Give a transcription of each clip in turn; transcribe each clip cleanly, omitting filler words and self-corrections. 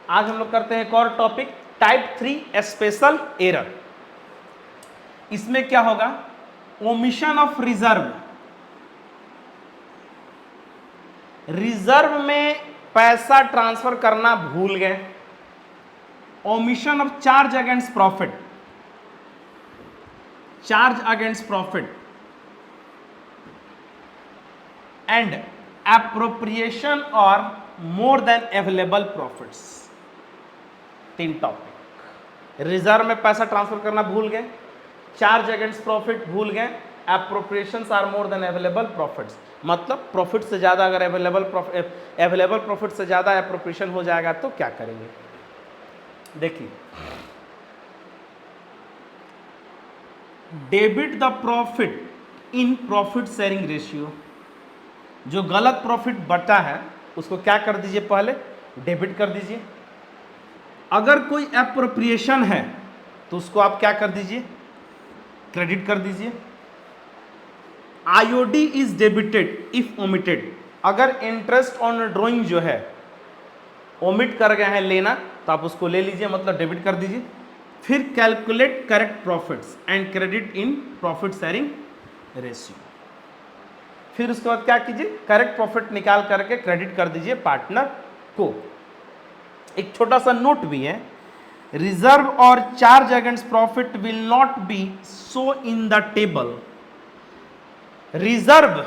आज हम लोग करते हैं एक और टॉपिक, टाइप 3 स्पेशल एरर। इसमें क्या होगा, ओमिशन ऑफ रिजर्व। रिजर्व में पैसा ट्रांसफर करना भूल गए, omission of charge against profit, charge against profit and appropriation और more than available profits. 3 topic. Reserve में पैसा ट्रांसफर करना भूल गए, चार्ज अगेंस्ट प्रॉफिट भूल गए, appropriations are more than available profits. मतलब प्रॉफिट से ज्यादा अगर अवेलेबल प्रॉफिट से ज्यादा एप्रोप्रिएशन हो जाएगा तो क्या करेंगे। देखिए, debit the profit in profit sharing ratio. जो गलत प्रॉफिट बटा है उसको क्या कर दीजिए, पहले डेबिट कर दीजिए। अगर कोई एप्रोप्रिएशन है तो उसको आप क्या कर दीजिए, क्रेडिट कर दीजिए। IOD is debited if omitted. अगर इंटरेस्ट ऑन ड्रॉइंग जो है ओमिट कर गए हैं लेना तो आप उसको ले लीजिए, मतलब डेबिट कर दीजिए। फिर calculate correct profits and credit in profit sharing ratio. फिर उसके बाद क्या कीजिए, करेक्ट प्रॉफिट निकाल करके क्रेडिट कर दीजिए पार्टनर को। एक छोटा सा नोट भी है, रिजर्व और charge against profit will not be show in the table. Reserve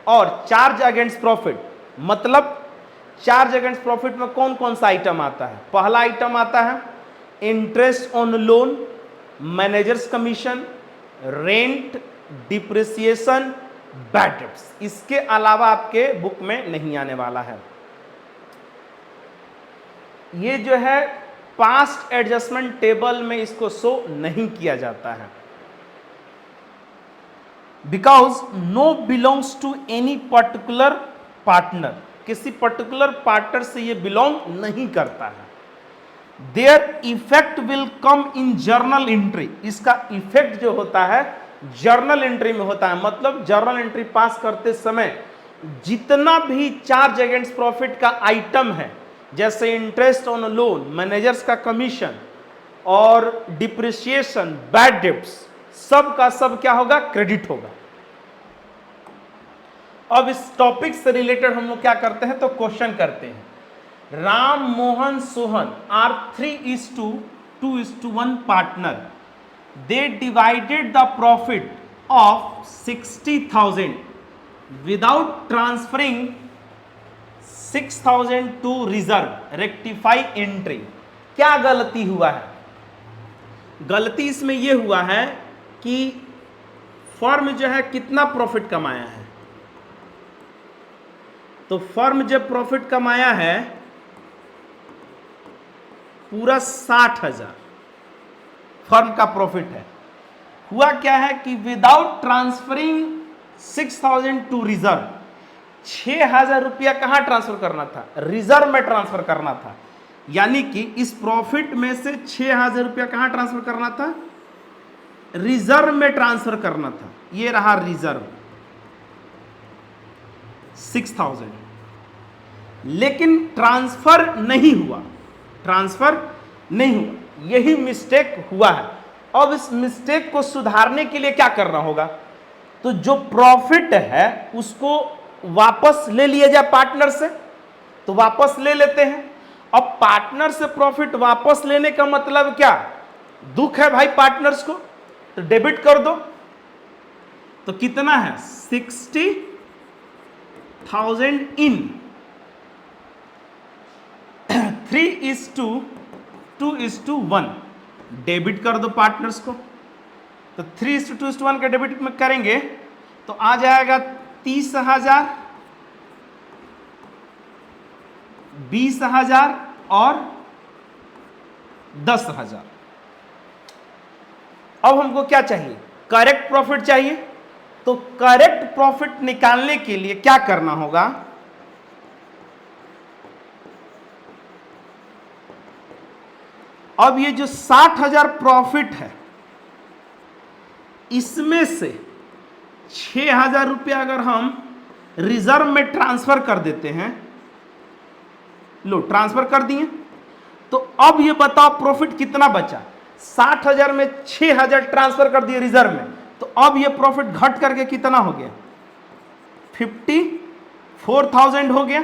और चार्ज अगेंस्ट प्रॉफिट मतलब चार्ज अगेंस्ट प्रॉफिट में कौन कौन सा आइटम आता है। पहला आइटम आता है interest on loan, managers commission, rent, depreciation, bad debts. इसके अलावा आपके बुक में नहीं आने वाला है। ये जो है पास्ट एडजस्टमेंट टेबल में इसको शो नहीं किया जाता है, because no belongs to any particular partner. किसी पर्टिकुलर पार्टनर से ये बिलोंग नहीं करता है। Their effect will come in journal entry. इसका इफेक्ट जो होता है जर्नल एंट्री में होता है। मतलब जर्नल एंट्री पास करते समय जितना भी चार्ज अगेंस्ट प्रॉफिट का आइटम है, जैसे इंटरेस्ट ऑन लोन, मैनेजर्स का कमीशन और डिप्रिसिएशन, बैड डेट्स, सब का सब क्या होगा, क्रेडिट होगा। अब इस टॉपिक से रिलेटेड हम लोग क्या करते हैं तो क्वेश्चन करते हैं। Ram, Mohan, Sohan are 3:2:1 partner. They divided the profit of 60,000 without transferring 6,000 to reserve. Rectify entry. क्या गलती हुआ है? गलती इसमें यह हुआ है कि फर्म जो है कितना प्रॉफिट कमाया है। तो फर्म जब प्रॉफिट कमाया है पूरा 60,000 फर्म का प्रॉफिट है। हुआ क्या है कि विदाउट ट्रांसफरिंग 6,000 टू रिजर्व, 6,000 रुपया कहां ट्रांसफर करना था, रिजर्व में ट्रांसफर करना था। यानी कि इस प्रॉफिट में से 6,000 रुपया कहां ट्रांसफर करना था, रिजर्व में ट्रांसफर करना था। ये रहा रिजर्व 6,000, लेकिन ट्रांसफर नहीं हुआ, ट्रांसफर नहीं हुआ। यही मिस्टेक हुआ है। अब इस मिस्टेक को सुधारने के लिए क्या करना होगा, तो जो प्रॉफिट है उसको वापस ले लिया जाए पार्टनर से, तो वापस ले लेते हैं। अब पार्टनर से प्रॉफिट वापस लेने का मतलब क्या, दुख है भाई पार्टनर्स को, तो डेबिट कर दो। तो कितना है 60,000 इन 3:2:1 डेबिट कर दो पार्टनर्स को। तो 3:2:1 का डेबिट में करेंगे तो आ जाएगा 30,000, 20,000 और 10,000। अब हमको क्या चाहिए, करेक्ट प्रॉफिट चाहिए। तो करेक्ट प्रॉफिट निकालने के लिए क्या करना होगा, अब ये जो 60,000 प्रॉफिट है इसमें से 6,000 रुपया अगर हम रिजर्व में ट्रांसफर कर देते हैं, लो ट्रांसफर कर दिए, तो अब ये बताओ प्रॉफिट कितना बचा। 60,000 में 6,000 ट्रांसफर कर दिए रिजर्व में, तो अब ये प्रॉफिट घट करके कितना हो गया, 54,000 हो गया।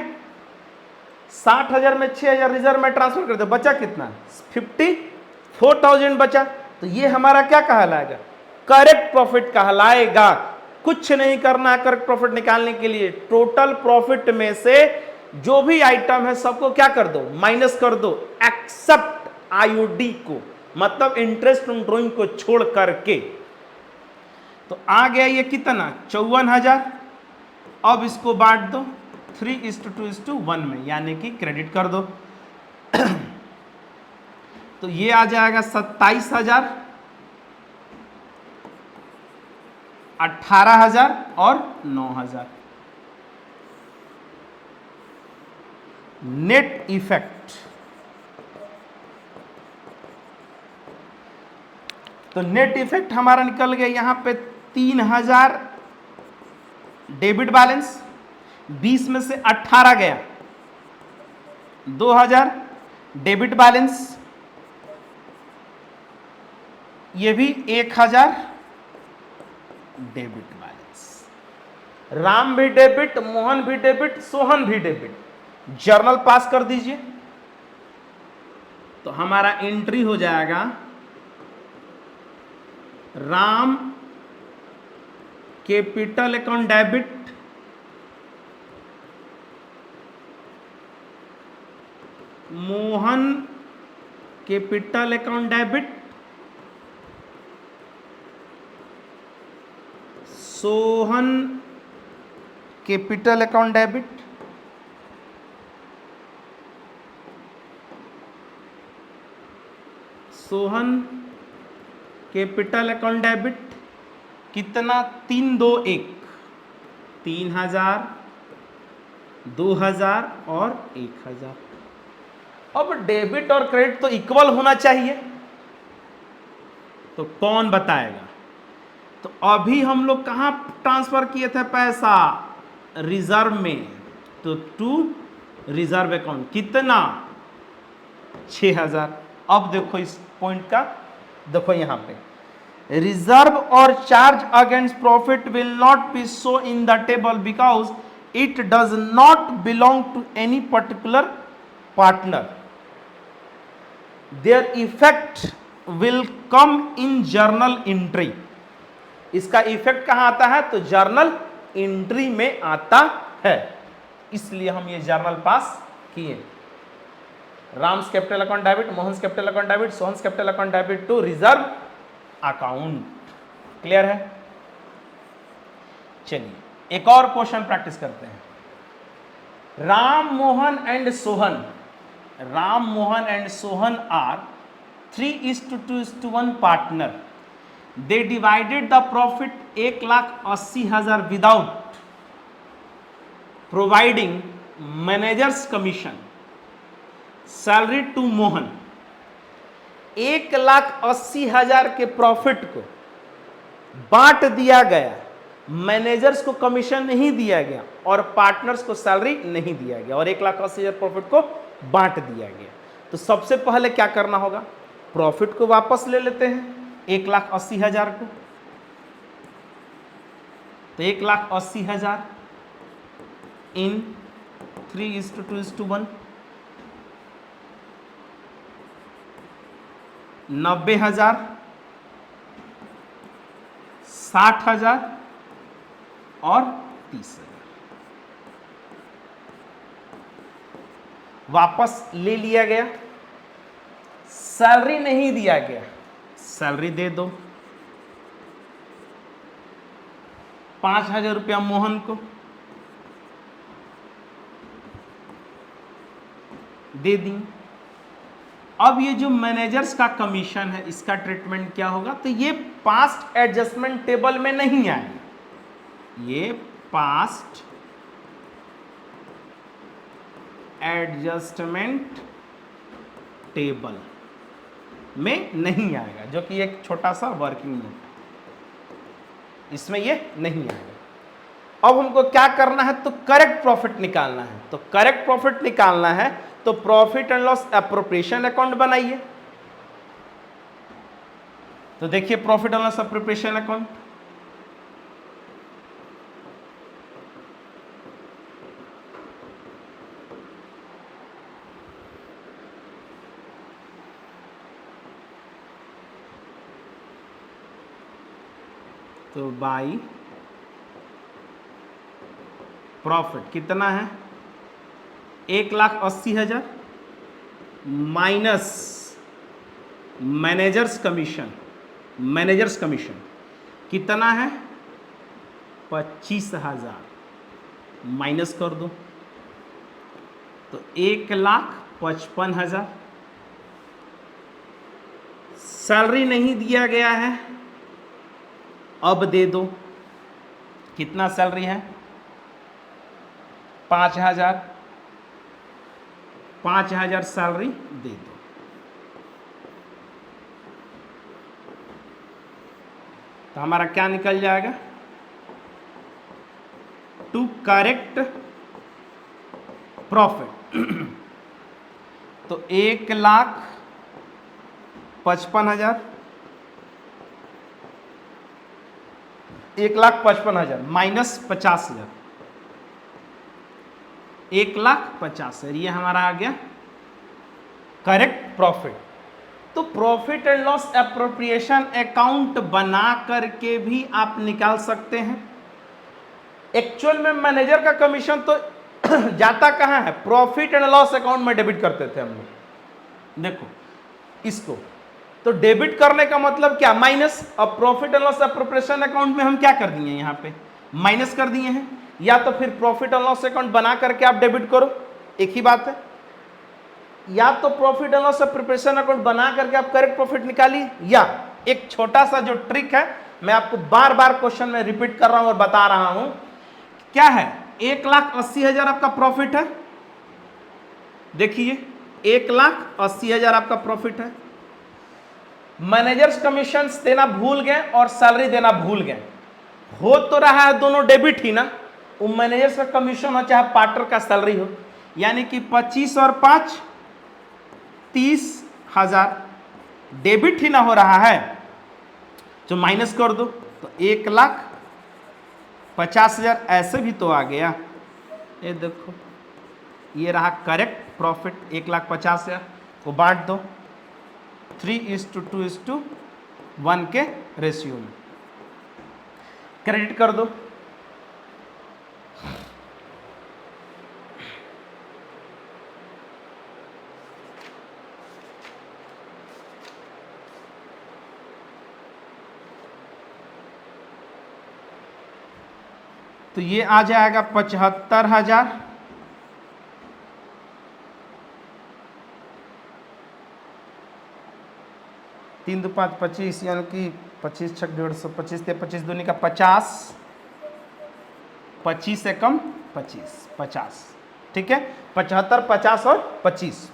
60,000 में 6,000 रिजर्व में ट्रांसफर कर दिया, बचा कितना, 54,000 बचा। तो ये हमारा क्या कहलाएगा, करेक्ट प्रॉफिट कहलाएगा। कुछ नहीं करना है करेक्ट प्रॉफिट निकालने के लिए, टोटल प्रॉफिट में से जो भी आइटम है सबको क्या कर दो, माइनस कर दो, एक्सेप्ट आईओडी को, मतलब इंटरेस्ट ऑन ड्रॉइंग को छोड़ करके। तो आ गया ये कितना, 54,000। अब इसको बांट दो 3:2:1 में, यानी कि क्रेडिट कर दो। तो ये आ जाएगा 27,000, 18,000 और 9,000। नेट इफेक्ट, तो नेट इफेक्ट हमारा निकल गया यहां पे 3,000 डेबिट बैलेंस, 20 में से 18 गया, 2,000 डेबिट बैलेंस, ये भी 1,000 डेबिट बैलेंस। राम भी डेबिट, मोहन भी डेबिट, सोहन भी डेबिट। जर्नल पास कर दीजिए, तो हमारा एंट्री हो जाएगा Ram capital account debit, Mohan capital account debit, Sohan capital account debit, Sohan capital account debit कितना, 3, 2, 1, 3,000, 2,000 और 1,000। अब डेबिट और क्रेडिट तो इक्वल होना चाहिए, तो कौन बताएगा। तो अभी हम लोग कहां ट्रांसफर किए थे पैसा, रिजर्व में, तो टू रिजर्व अकाउंट कितना, 6,000। अब देखो इस पॉइंट का, देखो यहां पे रिजर्व और charge against profit will not be show in the table because it does not belong to any particular partner. Their effect will come in journal entry. इसका इफेक्ट कहां आता है, तो जर्नल एंट्री में आता है, इसलिए हम ये जर्नल पास किए। Ram's capital account debit, Mohan's capital account debit, Sohan's capital account debit to reserve account. Clear है। चलिए एक और क्वेश्चन प्रैक्टिस करते हैं। Ram Mohan and Sohan, Ram Mohan and Sohan are 3:2:1 partner. They divided the profit 1,80,000 without providing manager's commission, salary to Mohan. 1,80,000 के प्रॉफिट को बांट दिया गया, मैनेजर्स को कमीशन नहीं दिया गया और पार्टनर्स को सैलरी नहीं दिया गया, और 1,80,000 प्रॉफिट को बांट दिया गया। तो सबसे पहले क्या करना होगा, प्रॉफिट को वापस ले लेते हैं 1,80,000 को। तो 1,80,000 इन 3:2:1, 90,000, 60,000 और 30,000 वापस ले लिया गया। सैलरी नहीं दिया गया, सैलरी दे दो। 5,000 रुपया मोहन को दे दी। अब ये जो मैनेजर्स का कमीशन है, इसका ट्रीटमेंट क्या होगा, तो ये पास्ट एडजस्टमेंट टेबल में नहीं आएगा, ये पास्ट एडजस्टमेंट टेबल में नहीं आएगा, जो कि एक छोटा सा वर्किंग नोट, इसमें ये नहीं आएगा। अब हमको क्या करना है, तो करेक्ट प्रॉफिट निकालना है। तो करेक्ट प्रॉफिट निकालना है तो तो profit and loss appropriation account बनाइए। तो देखिए profit and loss appropriation account, तो बाई प्रॉफिट कितना है 1,80,000 minus managers commission, managers commission कितना है 25,000 माइनस कर दो तो 1,55,000। सैलरी नहीं दिया गया है, अब दे दो। कितना सैलरी है 5,000, 5,000 सैलरी दे दो। तो हमारा क्या निकल जाएगा, टू करेक्ट प्रॉफिट तो 1,55,000, 1,55,000 माइनस 50,000, 1,50,000 ये हमारा आ गया करेक्ट प्रॉफिट। तो profit and loss appropriation account बना करके भी आप निकाल सकते हैं। एक्चुअल में मैनेजर का कमीशन तो जाता कहाँ है, प्रॉफिट एंड लॉस अकाउंट में डेबिट करते थे हम लोग। देखो इसको तो डेबिट करने का मतलब क्या, माइनस। अब profit and loss appropriation account में हम क्या कर दिए, यहाँ पे माइनस कर दिए हैं। या तो फिर प्रॉफिट एंड लॉस अकाउंट बना करके आप डेबिट करो, एक ही बात है। या तो profit and loss appropriation account बना करके आप करेक्ट प्रॉफिट निकालिए, या एक छोटा सा जो ट्रिक है, मैं आपको बार बार क्वेश्चन में रिपीट कर रहा हूं और बता रहा हूं, क्या है 1,80,000 आपका प्रॉफिट है। देखिए 1,80,000 आपका प्रॉफिट है, मैनेजर्स कमीशन देना भूल गए और सैलरी देना भूल गए। हो तो रहा है दोनों डेबिट ही ना, वो मैनेजर्स का कमीशन हो चाहे पार्टनर का सैलरी हो, यानी कि 25 और 5 30,000 डेबिट ही ना हो रहा है, तो माइनस कर दो तो 1,50,000 ऐसे भी तो आ गया। ये देखो ये रहा करेक्ट प्रॉफिट 1,50,000 को बांट दो 3:2:1 के रेशियो में, क्रेडिट कर दो। तो ये आ जाएगा 75,000, 3 2 5 25, यानी कि 25 6 150, 25 ते 25 दूनी का 50, 25 से कम 25 50, ठीक है 75 50 और 25।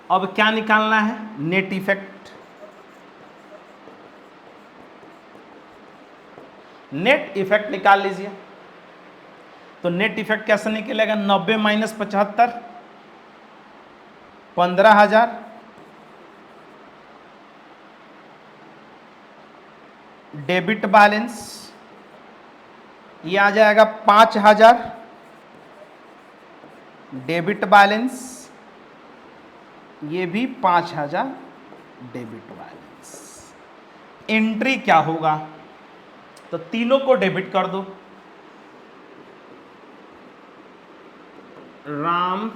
अब क्या निकालना है, नेट इफेक्ट। नेट इफेक्ट निकाल लीजिए। तो नेट इफेक्ट कैसे निकलेगा, 90 माइनस 75 15,000, डेबिट बैलेंस ये आ जाएगा 5,000, डेबिट बैलेंस ये भी 5,000 डेबिट बैलेंस। एंट्री क्या होगा, तो तीनों को डेबिट कर दो। Ram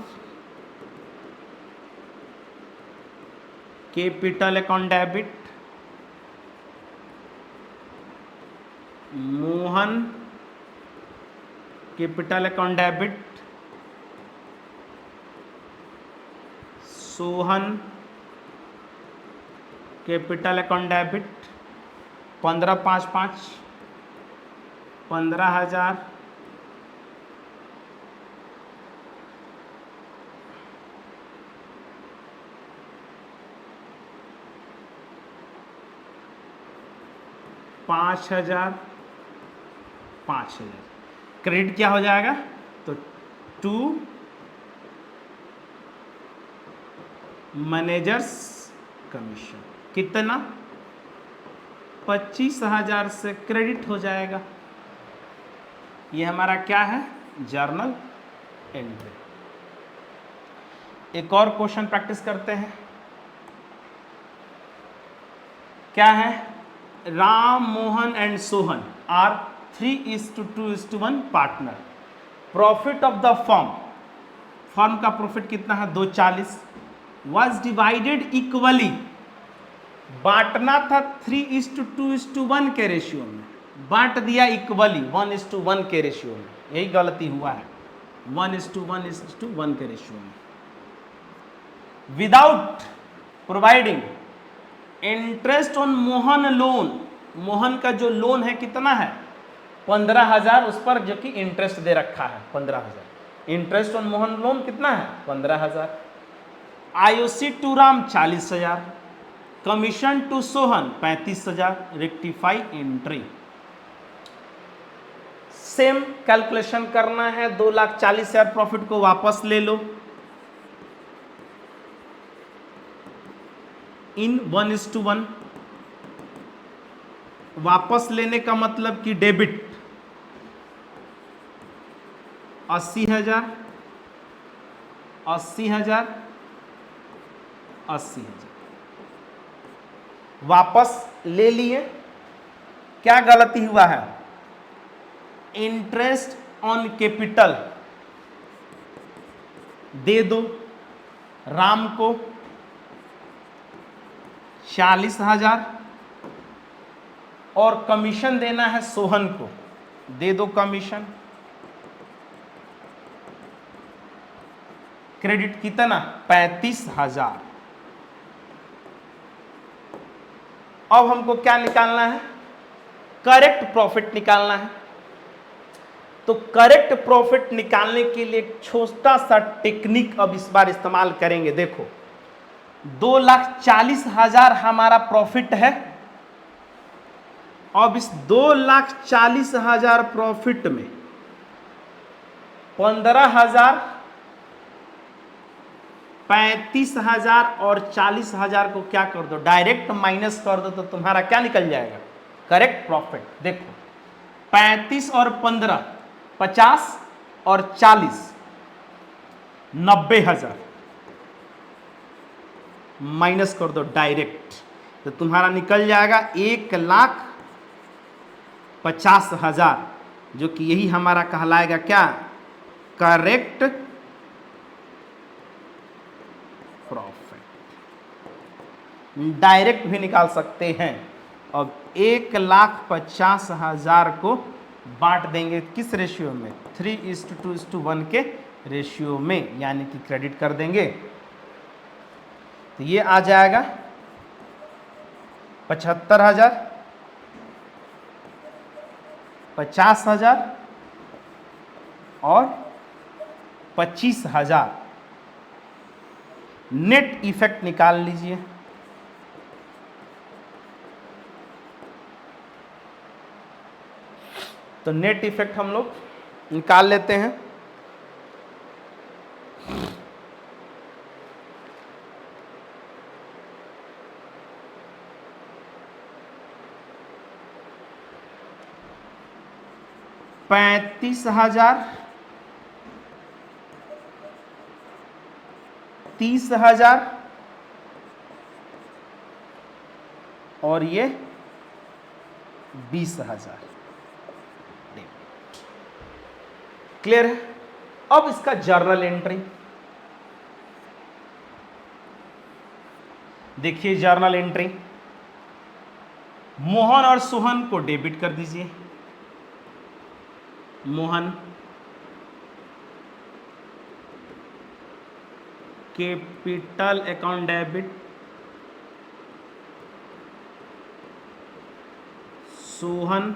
capital account debit, Mohan capital account debit, Sohan capital account debit 15,5,5 15,000, पाँच हजार, 5,000। क्रेडिट क्या हो जाएगा, तो 2 मैनेजर्स कमीशन कितना 25,000 से क्रेडिट हो जाएगा। ये हमारा क्या है, जर्नल एंट्री। एक और क्वेश्चन प्रैक्टिस करते हैं। क्या है, Ram Mohan and Sohan are 3:2:1 partner. Profit of the firm का प्रॉफिट कितना है 240, वॉज डिवाइडेड इक्वली। बांटना था 3:2:1 के रेशियो में, बांट दिया इक्वली 1:1 के रेशियो में। यही गलती हुआ है, 1:1 के रेशियो में। Without providing interest on Mohan loan, Mohan का जो लोन है कितना है 15,000, उस पर जो कि इंटरेस्ट दे रखा है 15,000। इंटरेस्ट ऑन मोहन लोन कितना है 15,000। IOC to Ram 40,000, commission to Sohan 35,000। Rectify entry. Same calculation करना है, 2,40,000 प्रॉफिट को वापस ले लो इन 1:1। वापस लेने का मतलब कि डेबिट 80,000, 80,000, 80,000 वापस ले लिए। क्या गलती हुआ है, इंटरेस्ट ऑन कैपिटल दे दो राम को 40,000 और कमीशन देना है सोहन को, दे दो कमीशन। क्रेडिट कितना 35,000। अब हमको क्या निकालना है, करेक्ट प्रॉफिट निकालना है। तो करेक्ट प्रॉफिट निकालने के लिए एक छोटा सा टेक्निक अब इस बार इस्तेमाल करेंगे। देखो 2,40,000 हमारा प्रॉफिट है। अब इस 2,40,000 प्रॉफिट में 15,000, 35,000 और 40,000 को क्या कर दो, डायरेक्ट माइनस कर दो, तो तुम्हारा क्या निकल जाएगा, करेक्ट प्रॉफिट। देखो 35 और 15 50 और 40 90,000 माइनस कर दो डायरेक्ट, तो तुम्हारा निकल जाएगा 1,50,000, जो कि यही हमारा कहलाएगा क्या, करेक्ट प्रॉफिट। डायरेक्ट भी निकाल सकते हैं। अब 1,50,000 को बांट देंगे किस रेशियो में, 3:2:1 के रेशियो में, यानी कि क्रेडिट कर देंगे। तो ये आ जाएगा 75,000, 50,000 और 25,000। नेट इफेक्ट निकाल लीजिए। तो नेट इफेक्ट हम लोग निकाल लेते हैं। $35,000, 30,000 और ये 20,000। क्लियर है। अब इसका जर्नल एंट्री देखिए। जर्नल एंट्री, मोहन और सोहन को डेबिट कर दीजिए। Mohan capital account debit, Sohan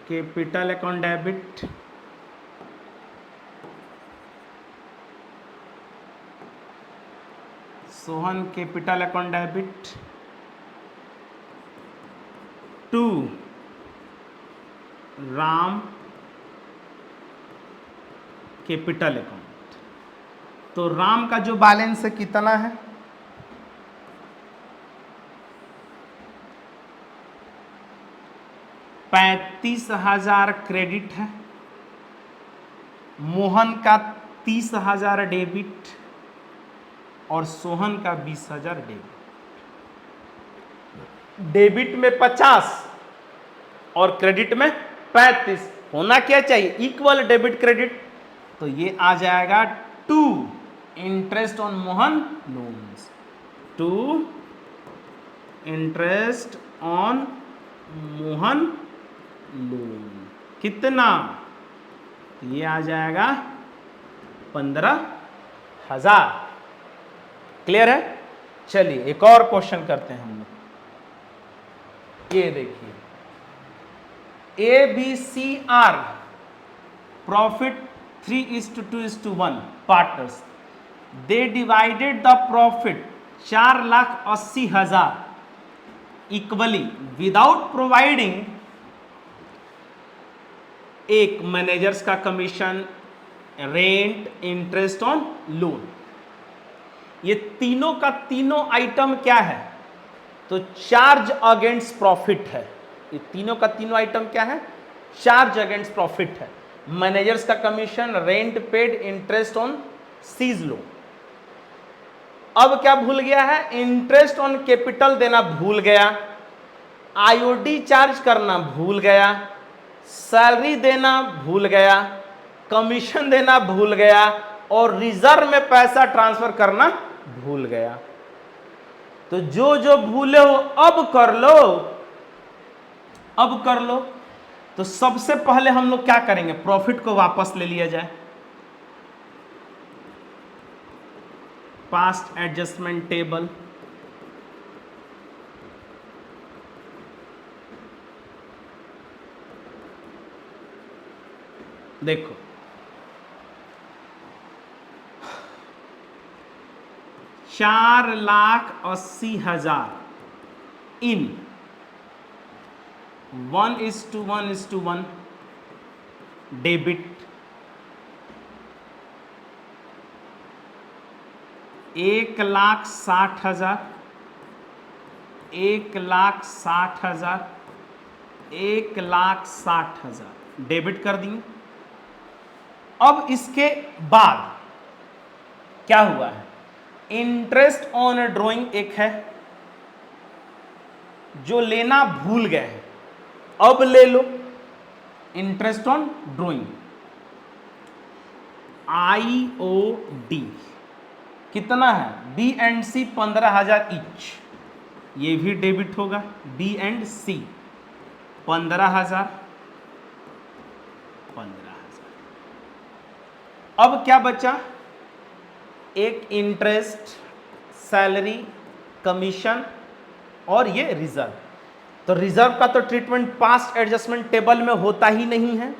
capital account debit, Sohan capital account debit to Ram capital account. तो राम का जो बैलेंस है कितना है? 35,000 क्रेडिट है, मोहन का 30,000 डेबिट और सोहन का 20,000 डेबिट। डेबिट में 50 और क्रेडिट में 35, होना क्या चाहिए? Equal debit credit. तो ये आ जाएगा 2 interest on Mohan loans, 2 interest on Mohan loan. कितना? ये आ जाएगा 15,000। क्लियर है? चलिए एक और क्वेश्चन करते हैं हम लोग। ये देखिए, ABCR profit 3:2:1 partners, they divided the profit 4,80,000 equally without providing एक मैनेजर्स का commission, rent, interest on loan. ये तीनों का तीनों आइटम क्या है? तो चार्ज अगेंस्ट प्रॉफिट है। ये तीनों का तीनों आइटम क्या है? चार्ज अगेंस्ट प्रॉफिट है। मैनेजर्स का commission, rent paid, interest on these loan. अब क्या भूल गया है? इंटरेस्ट ऑन कैपिटल देना भूल गया, आईओडी चार्ज करना भूल गया, सैलरी देना भूल गया, कमीशन देना भूल गया और रिजर्व में पैसा ट्रांसफर करना भूल गया। तो जो जो भूले हो अब कर लो, अब कर लो। तो सबसे पहले हम लोग क्या करेंगे? प्रॉफिट को वापस ले लिया जाए। पास्ट एडजस्टमेंट टेबल, देखो 4,80,000 इन 1:1:1 डेबिट, 1,60,000, 1,60,000, 1,60,000 डेबिट कर दिए। अब इसके बाद क्या हुआ है? इंटरेस्ट ऑन ड्राइंग एक है जो लेना भूल गए हैं, अब ले लो। इंटरेस्ट ऑन ड्राइंग IOD कितना है? B एंड C 15,000 ईच, ये भी डेबिट होगा। B and C 15,000, 15,000। अब क्या बचा? एक इंटरेस्ट, सैलरी, कमीशन और ये रिजर्व। तो रिजर्व का तो ट्रीटमेंट पास्ट एडजस्टमेंट टेबल में होता ही नहीं है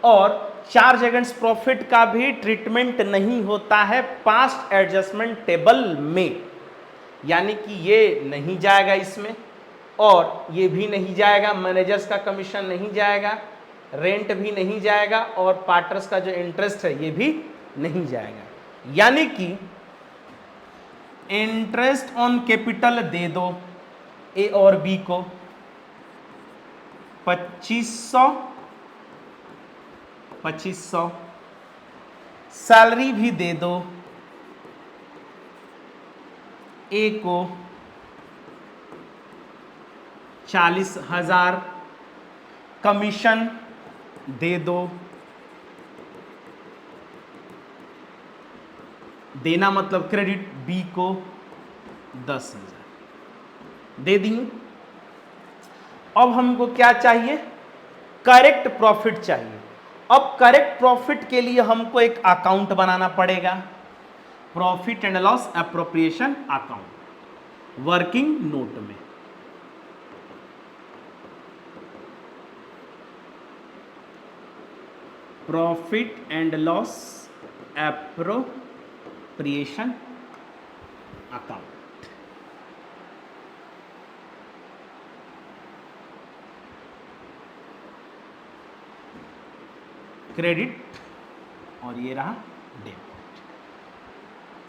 और चार्ज अगेंस्ट प्रॉफिट का भी ट्रीटमेंट नहीं होता है पास्ट एडजस्टमेंट टेबल में, यानी कि ये नहीं जाएगा इसमें और ये भी नहीं जाएगा, मैनेजर्स का कमीशन नहीं जाएगा, रेंट भी नहीं जाएगा और पार्टनर्स का जो इंटरेस्ट है ये भी नहीं जाएगा। यानी कि इंटरेस्ट ऑन कैपिटल दे दो ए और बी को 2500, सैलरी भी दे दो ए को 40,000, कमीशन दे दो, देना मतलब क्रेडिट, बी को 10,000 दे दी। अब हमको क्या चाहिए? करेक्ट प्रॉफिट चाहिए। अब करेक्ट प्रॉफिट के लिए हमको एक अकाउंट बनाना पड़ेगा, profit and loss appropriation account, working note में। Profit and loss appropriation account. Credit और ये रहा डेबिट।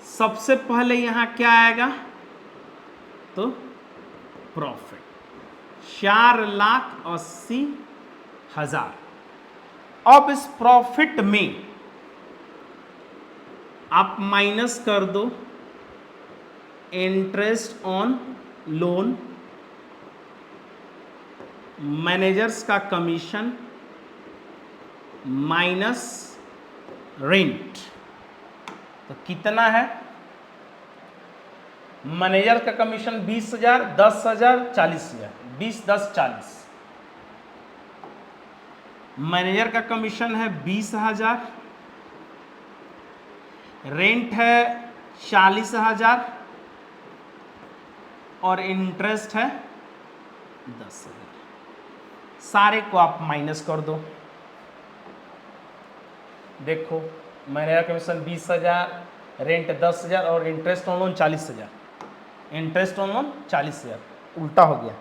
सबसे पहले यहां क्या आएगा, तो प्रॉफिट 4,80,000। अब इस प्रॉफिट में आप माइनस कर दो इंटरेस्ट ऑन लोन, मैनेजर्स का कमीशन माइनस रेंट। तो कितना है, मैनेजर का कमीशन 20,000, 10,000, 40,000, 20, 10, 40। मैनेजर का कमीशन है 20,000, रेंट है 40,000 और इंटरेस्ट है 10,000। सारे को आप माइनस कर दो। देखो मैनेजर कमीशन 20,000, रेंट 10,000 और interest on loan 40,000। Interest on loan 40,000, उल्टा हो गया।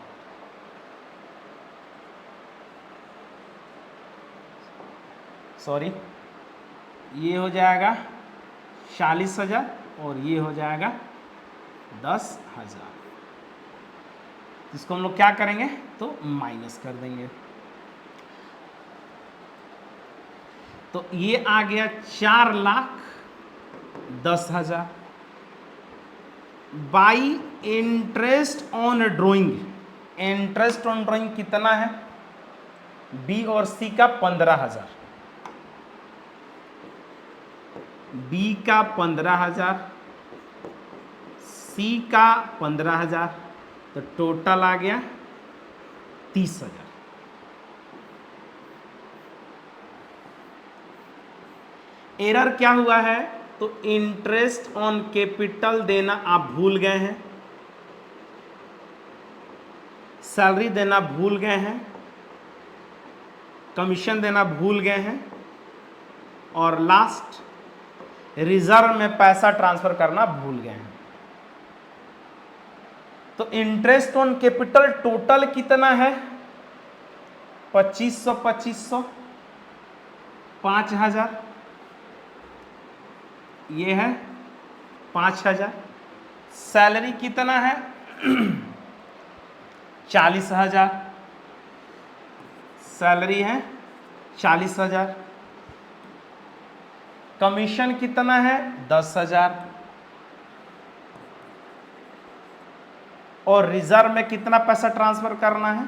सॉरी, ये हो जाएगा 40,000 और ये हो जाएगा 10,000। इसको हम लोग क्या करेंगे, तो माइनस कर देंगे। तो ये आ गया 4,10,000 by interest on drawing. Interest on drawing कितना है, बी और सी का 15,000, बी का 15,000, सी का 15,000, तो टोटल आ गया 30,000। एरर क्या हुआ है, तो इंटरेस्ट ऑन कैपिटल देना आप भूल गए हैं, सैलरी देना भूल गए हैं, कमीशन देना भूल गए हैं, और लास्ट रिजर्व में पैसा ट्रांसफर करना भूल गए हैं। तो इंटरेस्ट ऑन कैपिटल टोटल कितना है, 2500, 2500, 5,000, ये है 5,000। सैलरी कितना है 40,000, सैलरी है 40,000। कमीशन कितना है 10,000 और रिजर्व में कितना पैसा ट्रांसफर करना है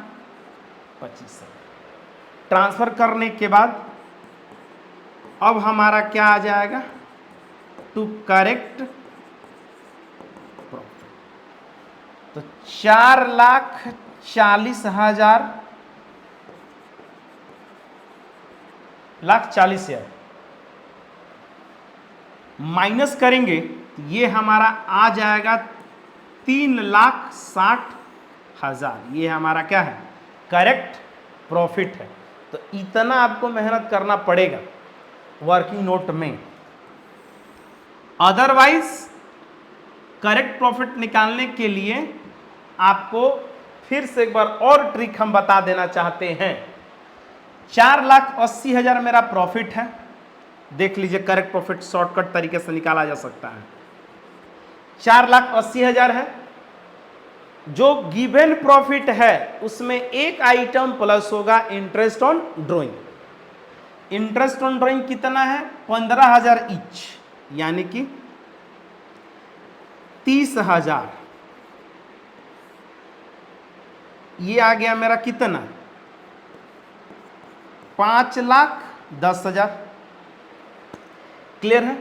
25,000। ट्रांसफर करने के बाद अब हमारा क्या आ जाएगा, टू करेक्ट प्रॉफिट। तो 4,40,000 40,000 माइनस करेंगे तो ये हमारा आ जाएगा 3,60,000। ये हमारा क्या है, करेक्ट प्रॉफिट है। तो इतना आपको मेहनत करना पड़ेगा वर्किंग नोट में, अदरवाइज करेक्ट प्रॉफिट निकालने के लिए आपको फिर से एक बार और ट्रिक हम बता देना चाहते हैं। 4,80,000 मेरा प्रॉफिट है, देख लीजिए करेक्ट प्रॉफिट शॉर्टकट तरीके से निकाला जा सकता है। 4,80,000 है, जो गिवन प्रॉफिट है उसमें एक आइटम प्लस होगा interest on drawing. Interest on drawing कितना है 15,000 ईच, यानी कि 30,000। ये आ गया मेरा कितना 5,10,000। क्लियर है।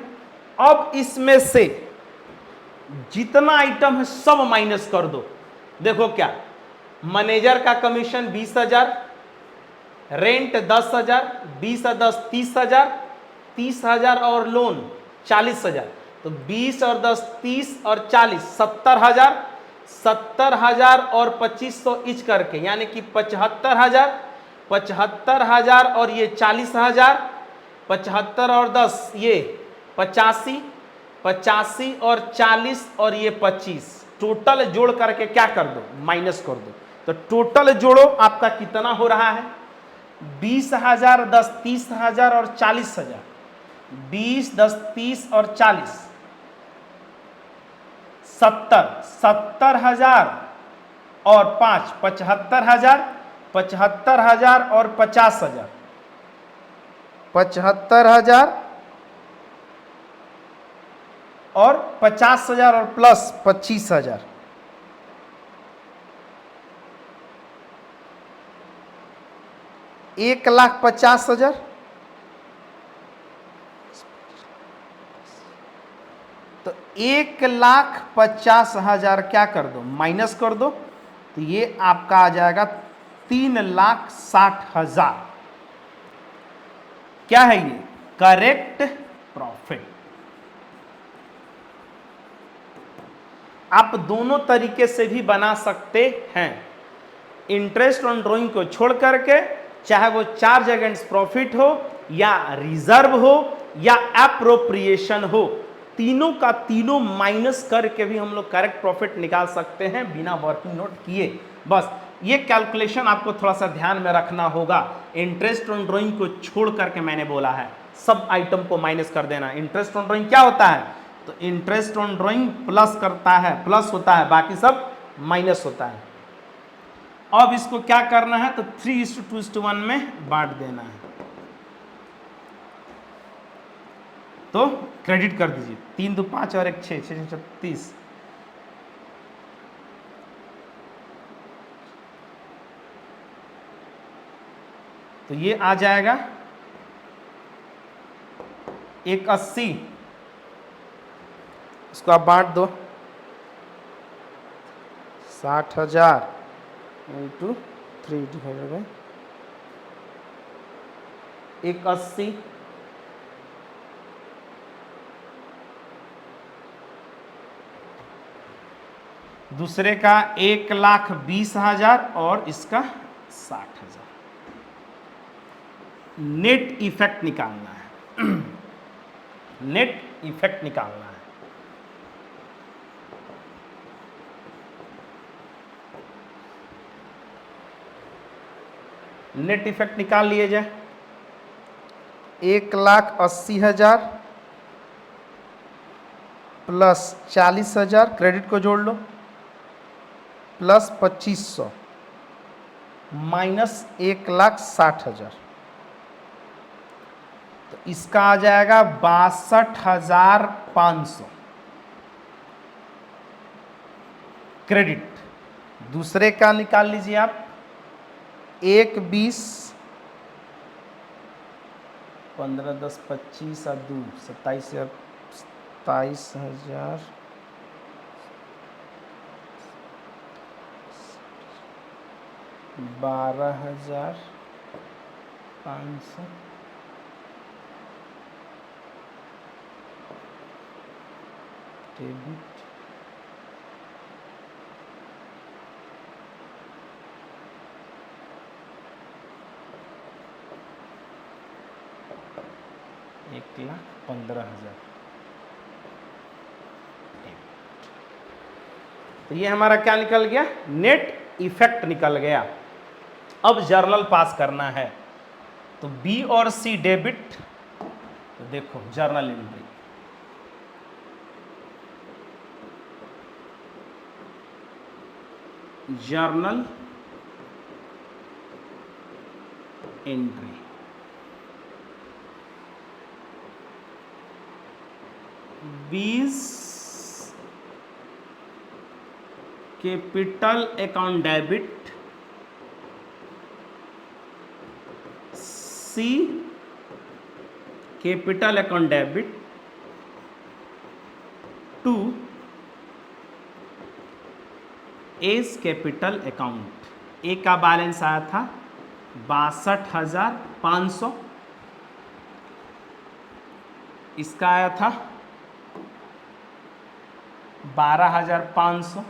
अब इसमें से जितना आइटम है सब माइनस कर दो। देखो क्या, मैनेजर का कमीशन 20,000, रेंट 10,000, 20 और 10 30,000, 30,000 और लोन 40,000, तो 20 और 10 30 और 40 70,000, 70,000 और 2,500 इच करके यानी कि 75,000, 75,000 और ये 40,000, 75 और 10 ये 85, 85 और 40 और ये 25, टोटल जोड़ करके क्या कर दो माइनस कर दो। तो टोटल जोड़ो आपका कितना हो रहा है 20,000, 10 30,000 और 40,000, 20, 10, 30 और 40, 70,000 और 5, 75,000, 75,000 और 50,000, 75,000 और 50,000 और प्लस 25,000, 1,50,000, तो 1,50,000 क्या कर दो, माइनस कर दो, तो ये आपका आ जाएगा 3,60,000। क्या है ये? Correct profit. आप दोनों तरीके से भी बना सकते हैं, इंटरेस्ट ऑन ड्रॉइंग को छोड़ करके, चाहे वो चार्ज अगेंस्ट प्रॉफिट हो या रिजर्व हो या एप्रोप्रिएशन हो, तीनों का तीनों माइनस करके भी हम लोग करेक्ट प्रॉफिट निकाल सकते हैं बिना वर्किंग नोट किए। बस ये कैलकुलेशन आपको थोड़ा सा ध्यान में रखना होगा। इंटरेस्ट ऑन ड्रॉइंग को छोड़ करके मैंने बोला है सब आइटम को माइनस कर देना। इंटरेस्ट ऑन ड्रॉइंग क्या होता है? तो इंटरेस्ट ऑन ड्रॉइंग प्लस करता है, प्लस होता है, बाकी सब माइनस होता है। अब इसको क्या करना है? तो 3:2:1 में बांट देना है। तो क्रेडिट कर दीजिए, 3 2 5 और 1 6, 6 36, तो ये आ जाएगा 180। इसको आप बांट दो, 60,000 इंटू 3 डिवाइडेड बाई 180, दूसरे का 1,20,000 और इसका 60,000। नेट इफेक्ट निकालना है नेट इफेक्ट निकालना है। नेट इफेक्ट निकाल लिए जाए। 1,80,000 प्लस 40,000, क्रेडिट को जोड़ लो, प्लस 2,500 माइनस 1,60,000, तो इसका आ जाएगा 62,500 क्रेडिट। दूसरे का निकाल लीजिए आप, 1,20, 15 10 25 और 2 27,000, 27,000, 12,500, डेबिट, एक 1,15,000। तो ये हमारा क्या निकल गया? नेट इफेक्ट निकल गया। अब जर्नल पास करना है, तो बी और सी डेबिट, तो देखो journal entry, journal entry, B's capital account debit, C capital account debit to S capital account. A का बैलेंस आया था 62,500, इसका आया था 12,500,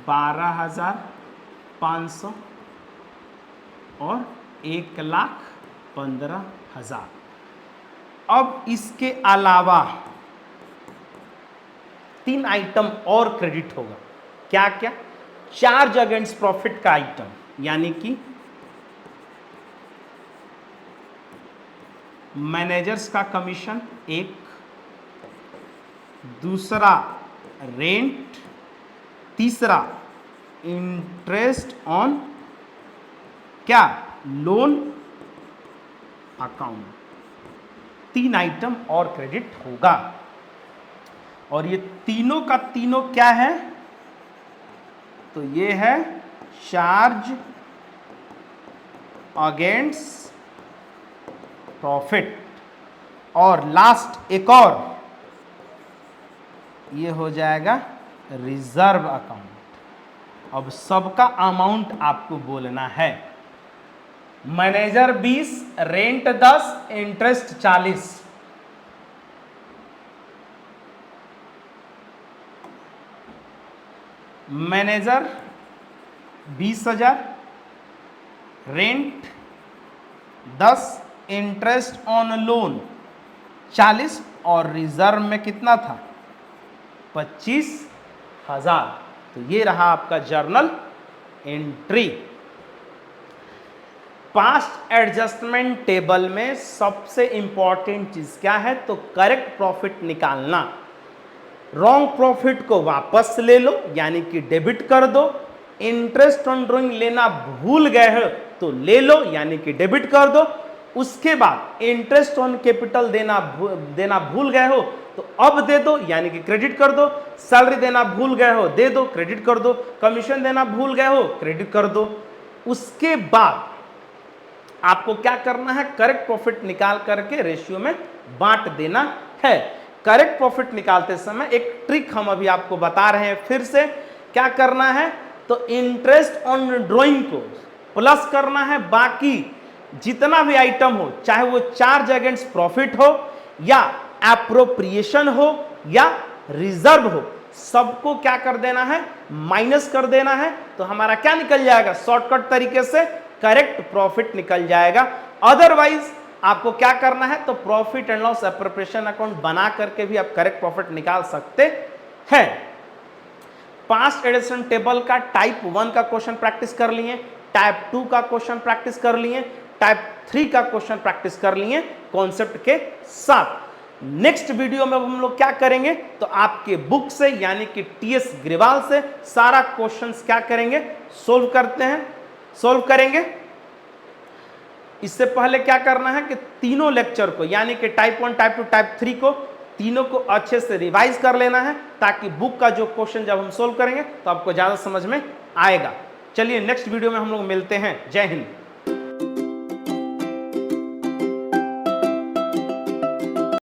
12,500 और 1,15,000। अब इसके अलावा 3 आइटम और क्रेडिट होगा। क्या क्या? चार्ज अगेंस्ट प्रॉफिट का आइटम, यानी कि मैनेजर्स का कमीशन एक, दूसरा रेंट, तीसरा इंटरेस्ट ऑन क्या, लोन अकाउंट। 3 आइटम और क्रेडिट होगा, और ये तीनों का तीनों क्या है, तो ये है चार्ज अगेंस्ट प्रॉफिट, और लास्ट एक और ये हो जाएगा रिजर्व अकाउंट। अब सबका अमाउंट आपको बोलना है। Manager 20, rent 10, interest 40। Manager 20,000, rent 10, interest on loan 40, और रिजर्व में कितना था 25,000। तो ये रहा आपका journal entry. Past adjustment table में सबसे इंपॉर्टेंट चीज क्या है, तो करेक्ट प्रॉफिट निकालना। रॉन्ग प्रॉफिट को वापस ले लो, यानी कि डेबिट कर दो। इंटरेस्ट ऑन ड्रॉइंग लेना भूल गए हो तो ले लो, यानी कि डेबिट कर दो। उसके बाद इंटरेस्ट ऑन कैपिटल देना भूल गए हो तो अब दे दो, यानी कि क्रेडिट कर दो। सैलरी देना भूल गए हो, दे दो, क्रेडिट कर दो। कमीशन देना भूल गए हो, क्रेडिट कर दो। उसके बाद आपको क्या करना है, करेक्ट प्रॉफिट निकाल करके रेशियो में बांट देना है। करेक्ट प्रॉफिट निकालते समय एक ट्रिक हम अभी आपको बता रहे हैं। फिर से क्या करना है, तो इंटरेस्ट ऑन ड्रॉइंग को प्लस करना है बाकी जितना भी आइटम हो, चाहे वो चार्ज अगेंस्ट प्रॉफिट हो या एप्रोप्रिएशन हो या रिजर्व हो, सबको क्या कर देना है, माइनस कर देना है। तो हमारा क्या निकल जाएगा, शॉर्टकट तरीके से करेक्ट प्रॉफिट निकल जाएगा। अदरवाइज आपको क्या करना है, तो profit and loss appropriation account बना करके भी आप करेक्ट प्रॉफिट निकाल सकते हैं। पास्ट एडिशन टेबल का टाइप 1 का क्वेश्चन प्रैक्टिस कर लिए, टाइप 2 का क्वेश्चन प्रैक्टिस कर लिए, टाइप 3 का क्वेश्चन प्रैक्टिस कर लिए कॉन्सेप्ट के साथ। नेक्स्ट वीडियो में हम लोग क्या करेंगे, तो आपके बुक से यानी कि टीएस ग्रेवाल से सारा क्वेश्चंस क्या करेंगे, सोल्व करेंगे। इससे पहले क्या करना है कि तीनों लेक्चर को यानी कि टाइप 1, टाइप 2, टाइप 3 को तीनों को अच्छे से रिवाइज कर लेना है, ताकि बुक का जो क्वेश्चन जब हम सोल्व करेंगे तो आपको ज्यादा समझ में आएगा। चलिए नेक्स्ट वीडियो में हम लोग मिलते हैं। जय हिंद।